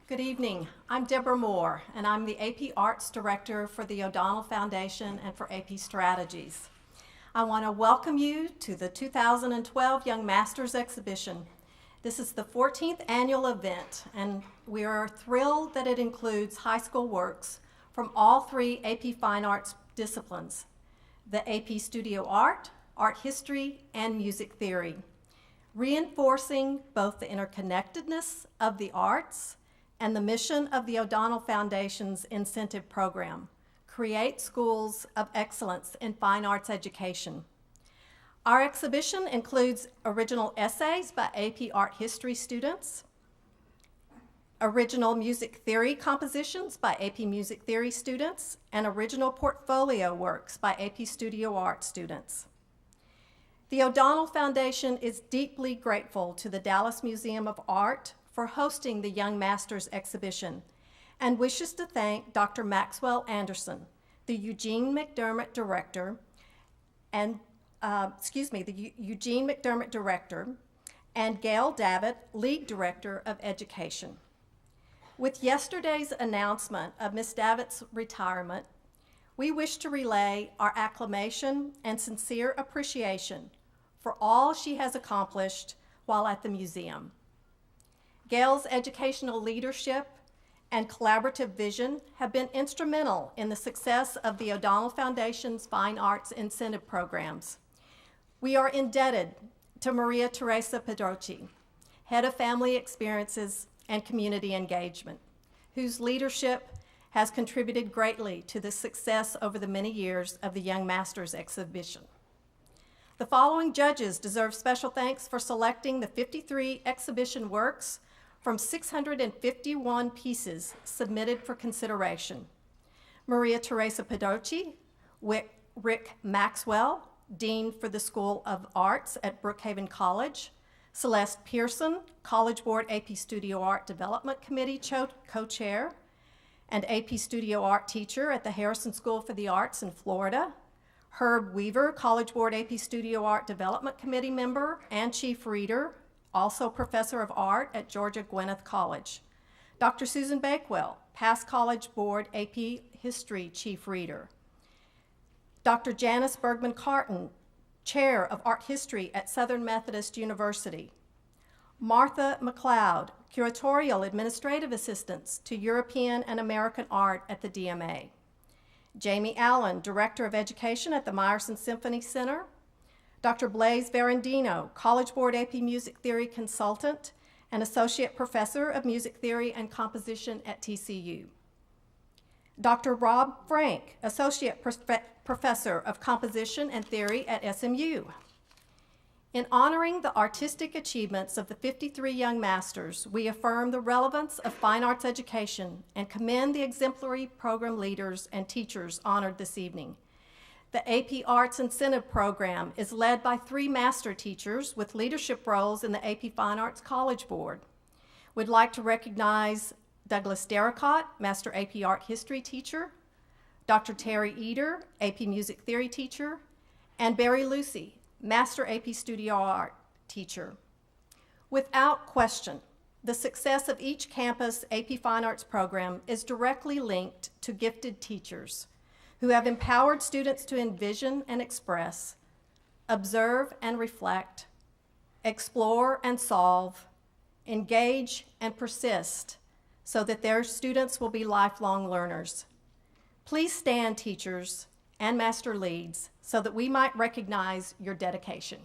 Good evening. I'm Deborah Moore, and I'm the AP Arts Director for the O'Donnell Foundation and for AP Strategies. I want to welcome you to the 2012 Young Masters Exhibition. This is the 14th annual event, and we are thrilled that it includes high school works from all three AP Fine Arts disciplines: the AP Studio Art, Art History, and Music Theory, reinforcing both the interconnectedness of the arts and the mission of the O'Donnell Foundation's incentive program: create schools of excellence in fine arts education. Our exhibition includes original essays by AP Art History students, original music theory compositions by AP Music Theory students, and original portfolio works by AP Studio Art students. The O'Donnell Foundation is deeply grateful to the Dallas Museum of Art for hosting the Young Masters exhibition, and wishes to thank Dr. Maxwell Anderson, the Eugene McDermott Director, and Gail Davitt, League Director of Education. With yesterday's announcement of Ms. Davitt's retirement, we wish to relay our acclamation and sincere appreciation for all she has accomplished while at the museum. Gail's educational leadership and collaborative vision have been instrumental in the success of the O'Donnell Foundation's Fine Arts Incentive Programs. We are indebted to Maria Teresa Pedrochi, Head of Family Experiences and Community Engagement, whose leadership has contributed greatly to the success over the many years of the Young Masters exhibition. The following judges deserve special thanks for selecting the 53 exhibition works from 651 pieces submitted for consideration: Maria Teresa Pedrochi, Rick Maxwell, Dean for the School of Arts at Brookhaven College, Celeste Pearson, College Board AP Studio Art Development Committee co-chair, and AP Studio Art teacher at the Harrison School for the Arts in Florida, Herb Weaver, College Board AP Studio Art Development Committee member and chief reader, also professor of art at Georgia Gwinnett College, Dr. Susan Bakewell, past College Board AP History chief reader, Dr. Janice Bergman Carton, chair of art history at Southern Methodist University, Martha McLeod, curatorial administrative assistant to European and American art at the DMA, Jamie Allen, director of education at the Meyerson Symphony Center, Dr. Blaise Verandino, College Board AP Music Theory consultant and associate professor of music theory and composition at TCU, Dr. Rob Frank, associate professor of composition and theory at SMU. In honoring the artistic achievements of the 53 Young Masters, we affirm the relevance of fine arts education and commend the exemplary program leaders and teachers honored this evening. The AP Arts Incentive Program is led by 3 master teachers with leadership roles in the AP Fine Arts College Board. We'd like to recognize Douglas Derricott, Master AP Art History teacher, Dr. Terry Eder, AP Music Theory teacher, and Barry Lucy, Master AP Studio Art teacher. Without question, the success of each campus AP Fine Arts program is directly linked to gifted teachers who have empowered students to envision and express, observe and reflect, explore and solve, engage and persist, so that their students will be lifelong learners. Please stand, teachers and master leads, so that we might recognize your dedication.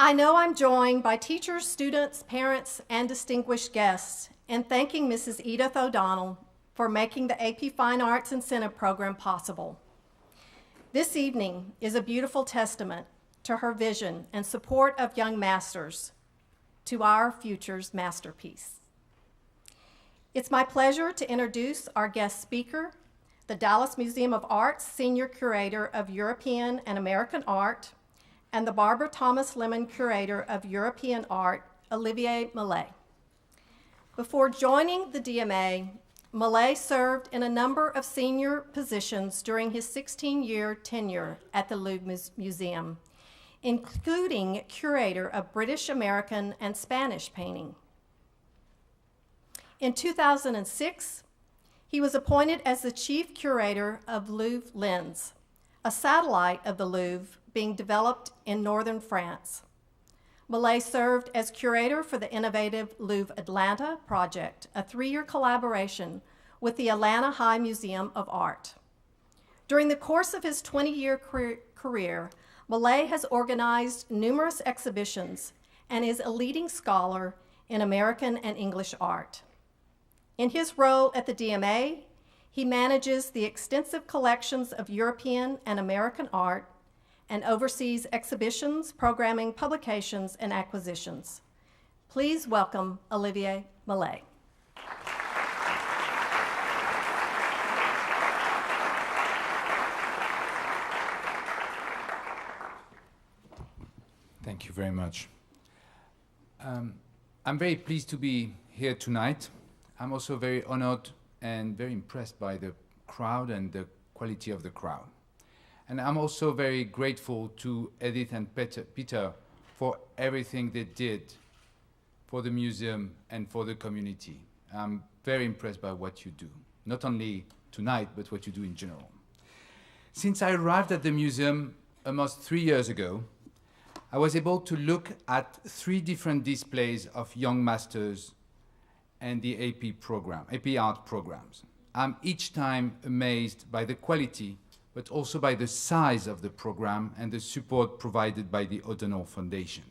I know I'm joined by teachers, students, parents, and distinguished guests in thanking Mrs. Edith O'Donnell for making the AP Fine Arts Incentive Program possible. This evening is a beautiful testament to her vision and support of Young Masters, to our future's masterpiece. It's my pleasure to introduce our guest speaker, the Dallas Museum of Art's Senior Curator of European and American Art, and the Barbara Thomas Lemmon Curator of European Art, Olivier Meslay. Before joining the DMA, Meslay served in a number of senior positions during his 16-year tenure at the Louvre Museum, including curator of British, American, and Spanish painting. In 2006, he was appointed as the chief curator of Louvre Lens, a satellite of the Louvre being developed in northern France. Meslay served as curator for the innovative Louvre Atlanta project, a 3-year collaboration with the Atlanta High Museum of Art. During the course of his 20-year career, Meslay has organized numerous exhibitions and is a leading scholar in American and English art. In his role at the DMA, he manages the extensive collections of European and American art and oversees exhibitions, programming, publications, and acquisitions. Please welcome Olivier Meslay. Thank you very much. I'm very pleased to be here tonight. I'm also very honored and very impressed by the crowd and the quality of the crowd. And I'm also very grateful to Edith and Peter for everything they did for the museum and for the community. I'm very impressed by what you do, not only tonight, but what you do in general. Since I arrived at the museum almost 3 years ago, I was able to look at 3 different displays of young masters and the AP art programs. I'm each time amazed by the quality, but also by the size of the program and the support provided by the O'Donnell Foundation.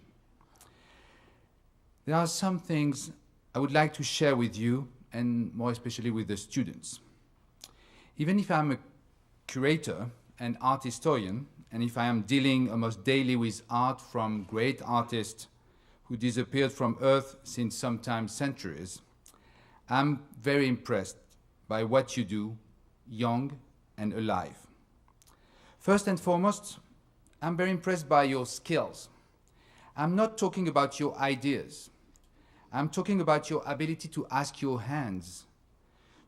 There are some things I would like to share with you, and more especially with the students. Even if I'm a curator and art historian, and if I am dealing almost daily with art from great artists who disappeared from Earth since sometimes centuries, I'm very impressed by what you do, young and alive. First and foremost, I'm very impressed by your skills. I'm not talking about your ideas. I'm talking about your ability to ask your hands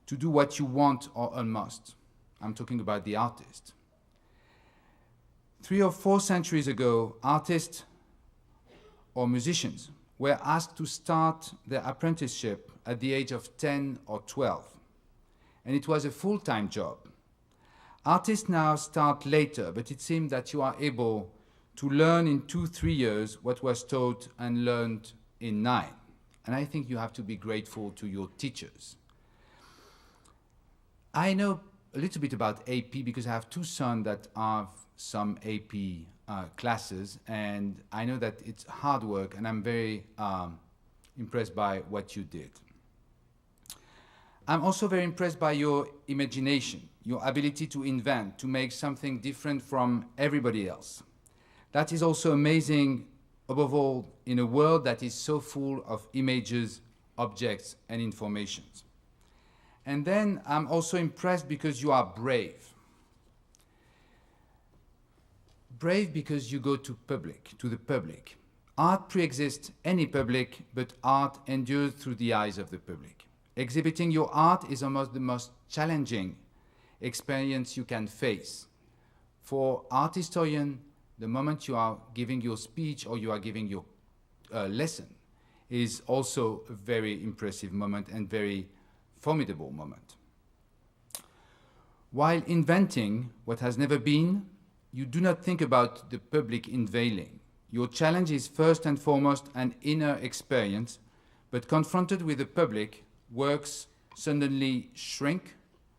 to do what you want or almost. I'm talking about the artist. 3 or 4 centuries ago, artists or musicians were asked to start their apprenticeship at the age of 10 or 12, and it was a full-time job. Artists now start later, but it seems that you are able to learn in 2-3 years what was taught and learned in 9. And I think you have to be grateful to your teachers. I know a little bit about AP because I have 2 sons that have some AP classes, and I know that it's hard work, and I'm very impressed by what you did. I'm also very impressed by your imagination, your ability to invent, to make something different from everybody else. That is also amazing, above all, in a world that is so full of images, objects, and informations. And then I'm also impressed because you are brave. Brave because you go to the public. Art pre-exists any public, but art endures through the eyes of the public. Exhibiting your art is almost the most challenging experience you can face. For art historian, the moment you are giving your speech or you are giving your lesson is also a very impressive moment and very formidable moment. While inventing what has never been, you do not think about the public unveiling. Your challenge is first and foremost an inner experience, but confronted with the public, works suddenly shrink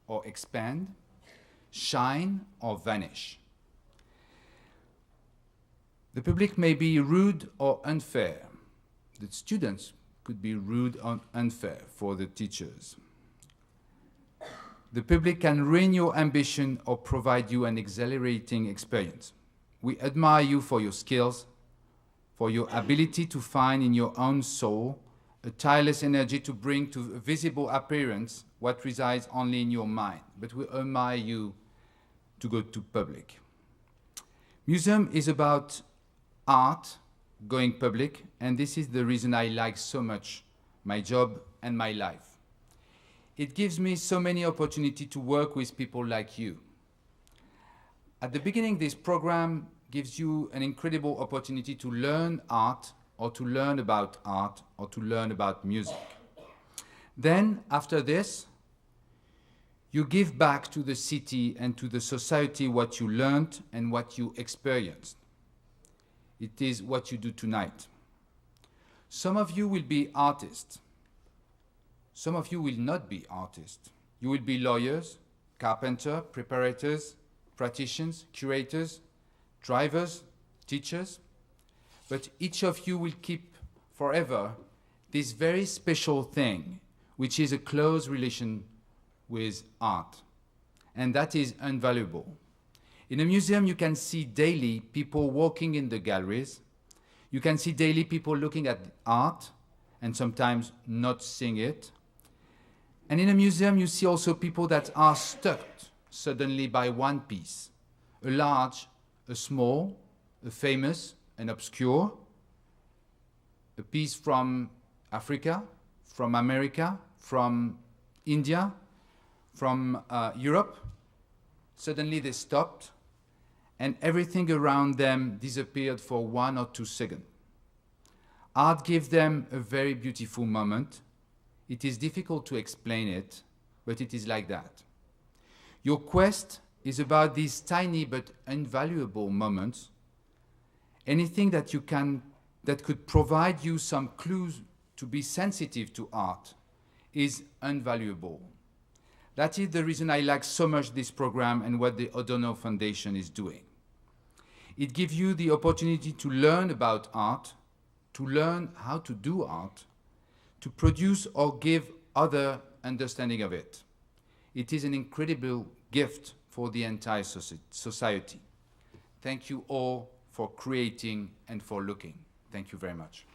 or expand, shine or vanish. The public may be rude or unfair. The students could be rude or unfair for the teachers. The public can ruin your ambition or provide you an exhilarating experience. We admire you for your skills, for your ability to find in your own soul a tireless energy to bring to a visible appearance what resides only in your mind. But we admire you to go to public. Museum is about art going public, and this is the reason I like so much my job and my life. It gives me so many opportunities to work with people like you. At the beginning, this program gives you an incredible opportunity to learn art, or to learn about art, or to learn about music. Then, after this, you give back to the city and to the society what you learned and what you experienced. It is what you do tonight. Some of you will be artists. Some of you will not be artists. You will be lawyers, carpenters, preparators, practitioners, curators, drivers, teachers. But each of you will keep forever this very special thing, which is a close relation with art. And that is invaluable. In a museum, you can see daily people walking in the galleries. You can see daily people looking at art and sometimes not seeing it. And in a museum, you see also people that are struck suddenly by one piece, a large, a small, a famous, an obscure, a piece from Africa, from America, from India, from Europe. Suddenly they stopped, and everything around them disappeared for 1 or 2 seconds. Art gives them a very beautiful moment. It is difficult to explain it, but it is like that. Your quest is about these tiny but invaluable moments. Anything that could provide you some clues to be sensitive to art is invaluable. That is the reason I like so much this program and what the O'Donnell Foundation is doing. It gives you the opportunity to learn about art, to learn how to do art, to produce or give other understanding of it. It is an incredible gift for the entire society. Thank you all for creating and for looking. Thank you very much.